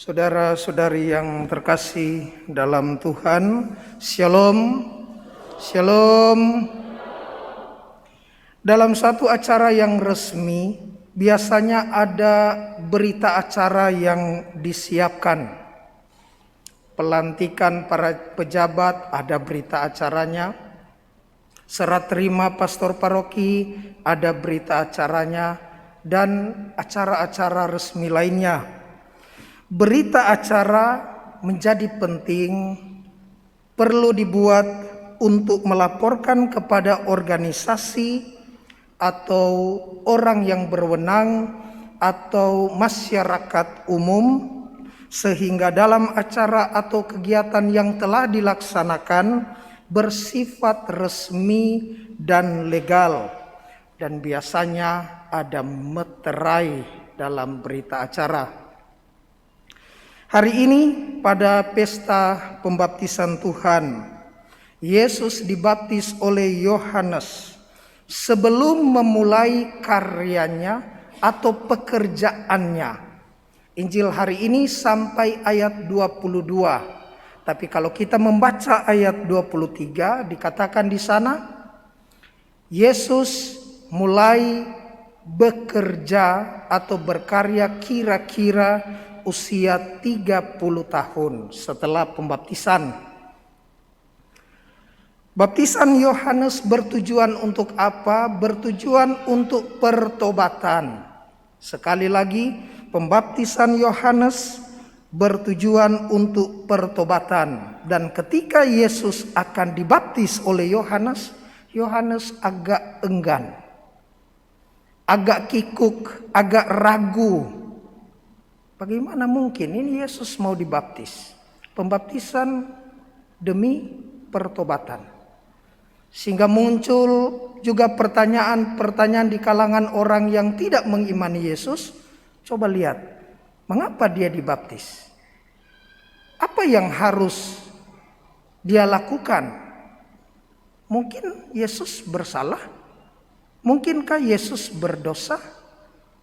Saudara-saudari yang terkasih dalam Tuhan, Shalom, Shalom. Dalam satu acara yang resmi, biasanya ada berita acara yang disiapkan. Pelantikan para pejabat, ada berita acaranya. Serah terima pastor paroki, ada berita acaranya. Dan acara-acara resmi lainnya. Berita acara menjadi penting, perlu dibuat untuk melaporkan kepada organisasi atau orang yang berwenang atau masyarakat umum, sehingga dalam acara atau kegiatan yang telah dilaksanakan bersifat resmi dan legal, dan biasanya ada meterai dalam berita acara. Hari ini pada pesta pembaptisan Tuhan, Yesus dibaptis oleh Yohanes sebelum memulai karyanya atau pekerjaannya. Injil hari ini sampai ayat 22. Tapi kalau kita membaca ayat 23, dikatakan di sana Yesus mulai bekerja atau berkarya kira-kira usia 30 tahun setelah pembaptisan. Baptisan Yohanes bertujuan untuk apa? Bertujuan untuk pertobatan. Sekali lagi, pembaptisan Yohanes bertujuan untuk pertobatan. Dan ketika Yesus akan dibaptis oleh Yohanes, Yohanes agak enggan, agak kikuk, agak ragu. Bagaimana mungkin ini Yesus mau dibaptis? Pembaptisan demi pertobatan. Sehingga muncul juga pertanyaan-pertanyaan di kalangan orang yang tidak mengimani Yesus. Coba lihat, mengapa dia dibaptis? Apa yang harus dia lakukan? Mungkin Yesus bersalah? Mungkinkah Yesus berdosa?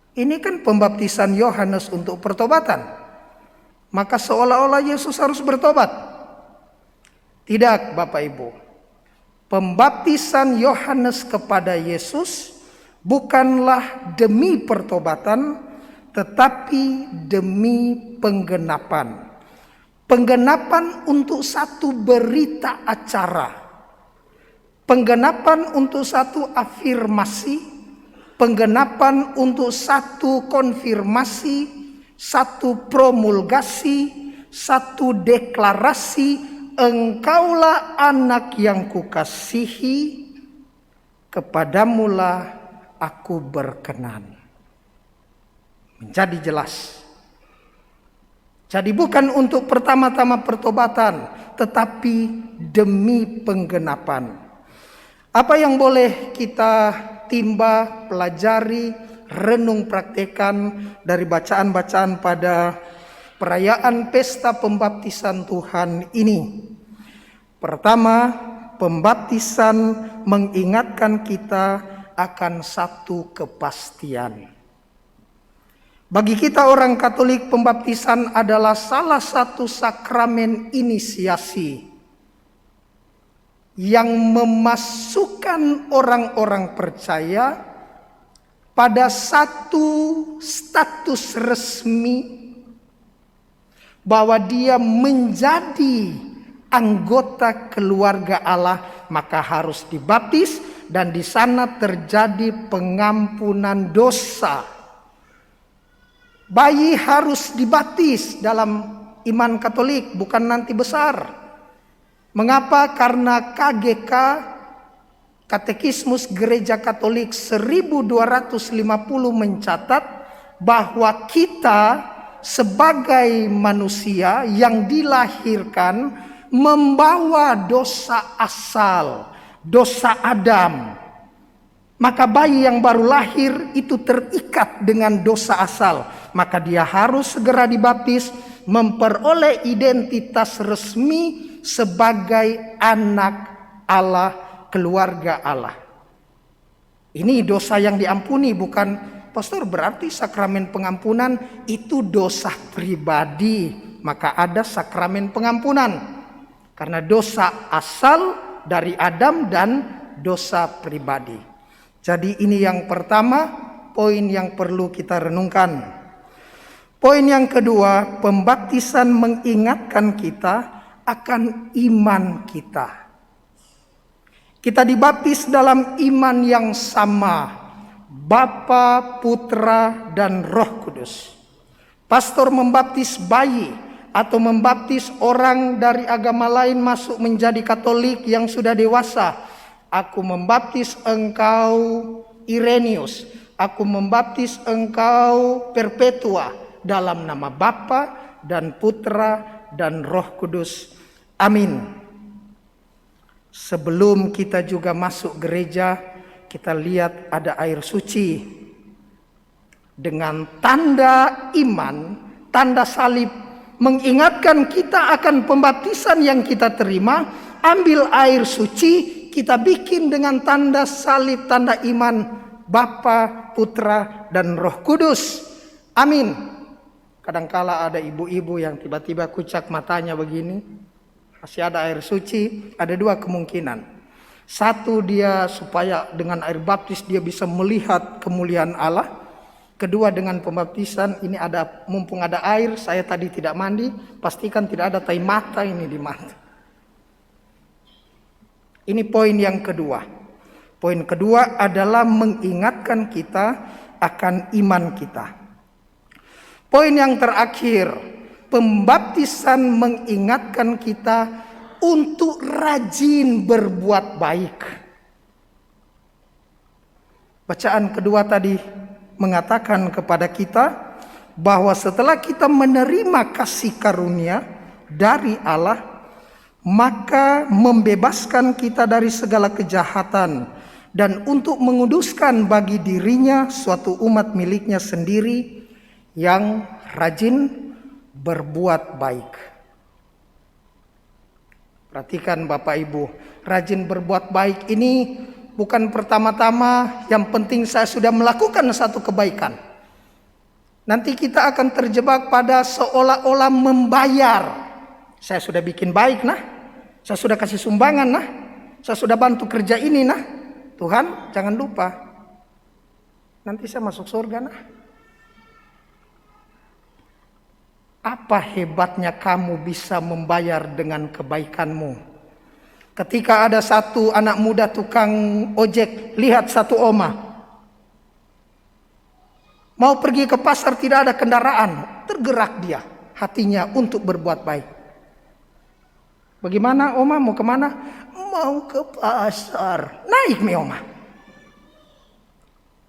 Ini kan pembaptisan Yohanes untuk pertobatan. Maka seolah-olah Yesus harus bertobat. Tidak, Bapak Ibu. Pembaptisan Yohanes kepada Yesus bukanlah demi pertobatan, tetapi demi penggenapan. Penggenapan untuk satu berita acara. Penggenapan untuk satu afirmasi. Penggenapan untuk satu konfirmasi, satu promulgasi, satu deklarasi, engkaulah anak yang kukasihi, kepadamulah aku berkenan. Menjadi jelas. Jadi bukan untuk pertama-tama pertobatan, tetapi demi penggenapan. Apa yang boleh kita timba, pelajari, renung praktekan dari bacaan-bacaan pada perayaan pesta pembaptisan Tuhan ini? Pertama, pembaptisan mengingatkan kita akan satu kepastian. Bagi kita orang Katolik, pembaptisan adalah salah satu sakramen inisiasi yang memasukkan orang-orang percaya pada satu status resmi bahwa dia menjadi anggota keluarga Allah, maka harus dibaptis dan di sana terjadi pengampunan dosa. Bayi harus dibaptis dalam iman Katolik, bukan nanti besar. Mengapa? Karena KGK, Katekismus Gereja Katolik 1250 mencatat bahwa kita sebagai manusia yang dilahirkan membawa dosa asal, dosa Adam. Maka bayi yang baru lahir itu terikat dengan dosa asal. Maka dia harus segera dibaptis, memperoleh identitas resmi sebagai anak Allah, keluarga Allah. Ini dosa yang diampuni, bukan pastor berarti sakramen pengampunan itu dosa pribadi. Maka ada sakramen pengampunan. Karena dosa asal dari Adam dan dosa pribadi. Jadi ini yang pertama, poin yang perlu kita renungkan. Poin yang kedua, pembaptisan mengingatkan kita akan iman kita. Kita dibaptis dalam iman yang sama, Bapa, Putra, dan Roh Kudus. Pastor membaptis bayi atau membaptis orang dari agama lain masuk menjadi Katolik yang sudah dewasa. Aku membaptis engkau Irenaeus, aku membaptis engkau Perpetua dalam nama Bapa dan Putra dan Roh Kudus. Amin. Sebelum kita juga masuk gereja, kita lihat ada air suci dengan tanda iman, tanda salib, mengingatkan kita akan pembaptisan yang kita terima. Ambil air suci, kita bikin dengan tanda salib, tanda iman, Bapa, Putra, dan Roh Kudus. Amin. Kadangkala ada ibu-ibu yang tiba-tiba kucak matanya begini, masih ada air suci. Ada dua kemungkinan. Satu, dia supaya dengan air baptis dia bisa melihat kemuliaan Allah. Kedua, dengan pembaptisan ini ada, mumpung ada air, saya tadi tidak mandi, pastikan tidak ada tai mata ini di mata. Ini poin yang kedua. Poin kedua adalah mengingatkan kita akan iman kita. Poin yang terakhir, pembaptisan mengingatkan kita untuk rajin berbuat baik. Bacaan kedua tadi mengatakan kepada kita bahwa setelah kita menerima kasih karunia dari Allah, maka membebaskan kita dari segala kejahatan dan untuk menguduskan bagi dirinya suatu umat miliknya sendiri yang rajin berbuat baik. Perhatikan Bapak Ibu, rajin berbuat baik ini bukan pertama-tama yang penting saya sudah melakukan satu kebaikan. Nanti kita akan terjebak pada seolah-olah membayar. Saya sudah bikin baik nah, saya sudah kasih sumbangan nah, saya sudah bantu kerja ini nah. Tuhan jangan lupa, nanti saya masuk surga nah. Apa hebatnya kamu bisa membayar dengan kebaikanmu? Ketika ada satu anak muda tukang ojek, lihat satu oma mau pergi ke pasar, tidak ada kendaraan, tergerak dia hatinya untuk berbuat baik. Bagaimana oma, mau kemana? Mau ke pasar. Naik mi oma.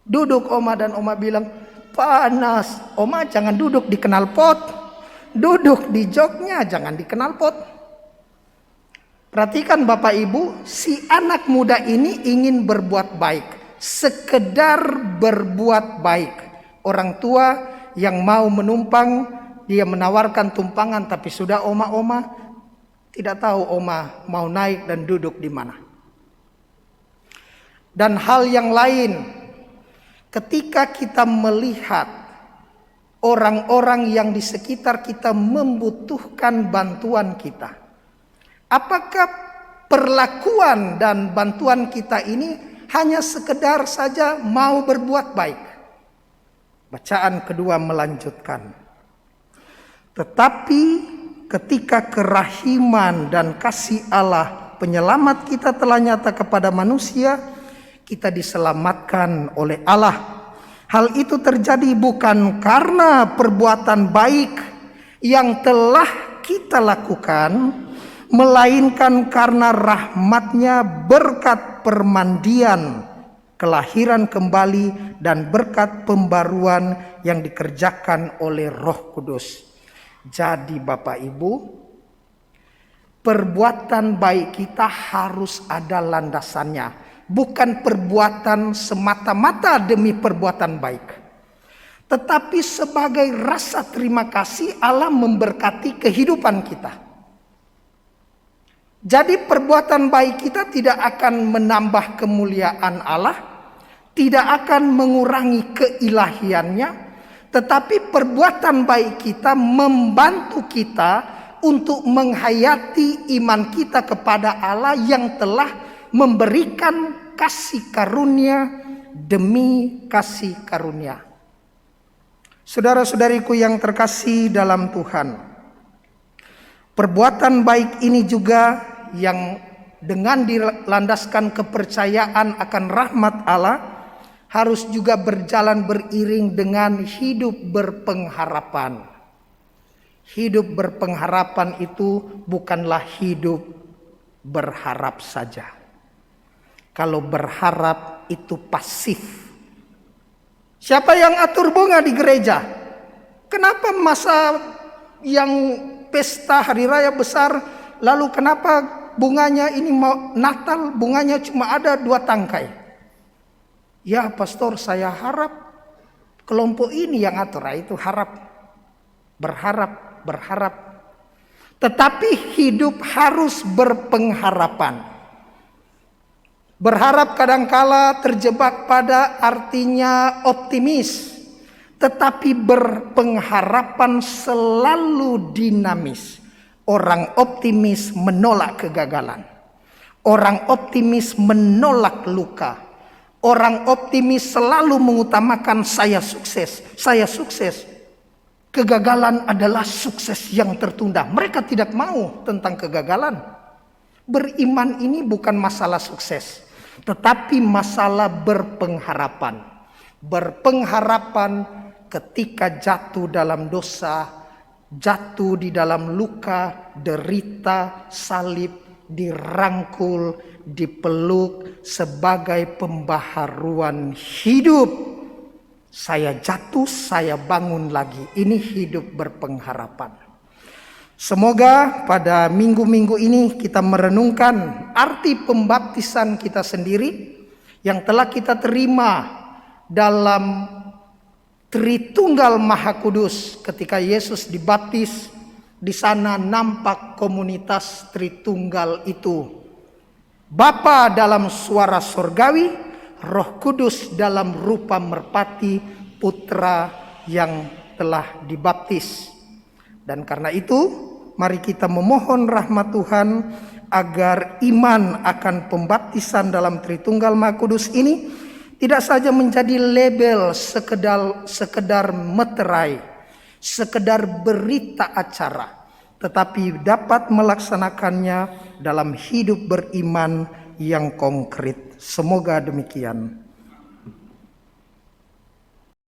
Duduk oma dan oma bilang, panas. Oma jangan duduk di knalpot. Duduk di joknya, jangan di knalpot. Perhatikan Bapak Ibu, si anak muda ini ingin berbuat baik. Sekedar berbuat baik. Orang tua yang mau menumpang, dia menawarkan tumpangan, tapi sudah oma-oma, tidak tahu oma mau naik dan duduk di mana. Dan hal yang lain, ketika kita melihat orang-orang yang di sekitar kita membutuhkan bantuan kita, apakah perlakuan dan bantuan kita ini hanya sekedar saja mau berbuat baik? Bacaan kedua melanjutkan, tetapi ketika kerahiman dan kasih Allah penyelamat kita telah nyata kepada manusia, kita diselamatkan oleh Allah. Hal itu terjadi bukan karena perbuatan baik yang telah kita lakukan, melainkan karena rahmat-Nya berkat permandian, kelahiran kembali, dan berkat pembaruan yang dikerjakan oleh Roh Kudus. Jadi Bapak Ibu, perbuatan baik kita harus ada landasannya. Bukan perbuatan semata-mata demi perbuatan baik, tetapi sebagai rasa terima kasih Allah memberkati kehidupan kita. Jadi perbuatan baik kita tidak akan menambah kemuliaan Allah, tidak akan mengurangi keilahiannya, tetapi perbuatan baik kita membantu kita untuk menghayati iman kita kepada Allah yang telah memberikan kasih karunia demi kasih karunia. Saudara-saudariku yang terkasih dalam Tuhan, perbuatan baik ini juga yang dengan dilandaskan kepercayaan akan rahmat Allah harus juga berjalan beriring dengan hidup berpengharapan. Hidup berpengharapan itu bukanlah hidup berharap saja. Kalau berharap itu pasif. Siapa yang atur bunga di gereja? Kenapa masa yang pesta hari raya besar, lalu kenapa bunganya ini mau Natal, bunganya cuma ada 2 tangkai? Ya pastor, saya harap kelompok ini yang atur. Itu berharap. Tetapi hidup harus berpengharapan. Berharap kadangkala terjebak pada artinya optimis. Tetapi berpengharapan selalu dinamis. Orang optimis menolak kegagalan. Orang optimis menolak luka. Orang optimis selalu mengutamakan saya sukses. Kegagalan adalah sukses yang tertunda. Mereka tidak mau tentang kegagalan. Beriman ini bukan masalah sukses, tetapi masalah berpengharapan. Berpengharapan ketika jatuh dalam dosa, jatuh di dalam luka, derita, salib, dirangkul, dipeluk sebagai pembaharuan hidup. Saya jatuh, saya bangun lagi. Ini hidup berpengharapan. Semoga pada minggu-minggu ini kita merenungkan arti pembaptisan kita sendiri yang telah kita terima dalam Tritunggal Maha Kudus. Ketika Yesus dibaptis, di sana nampak komunitas Tritunggal itu. Bapa dalam suara sorgawi, Roh Kudus dalam rupa merpati, Putra yang telah dibaptis. Dan karena itu, mari kita memohon rahmat Tuhan agar iman akan pembaptisan dalam Tritunggal Maha Kudus ini tidak saja menjadi label sekedar meterai, sekedar berita acara, tetapi dapat melaksanakannya dalam hidup beriman yang konkret. Semoga demikian.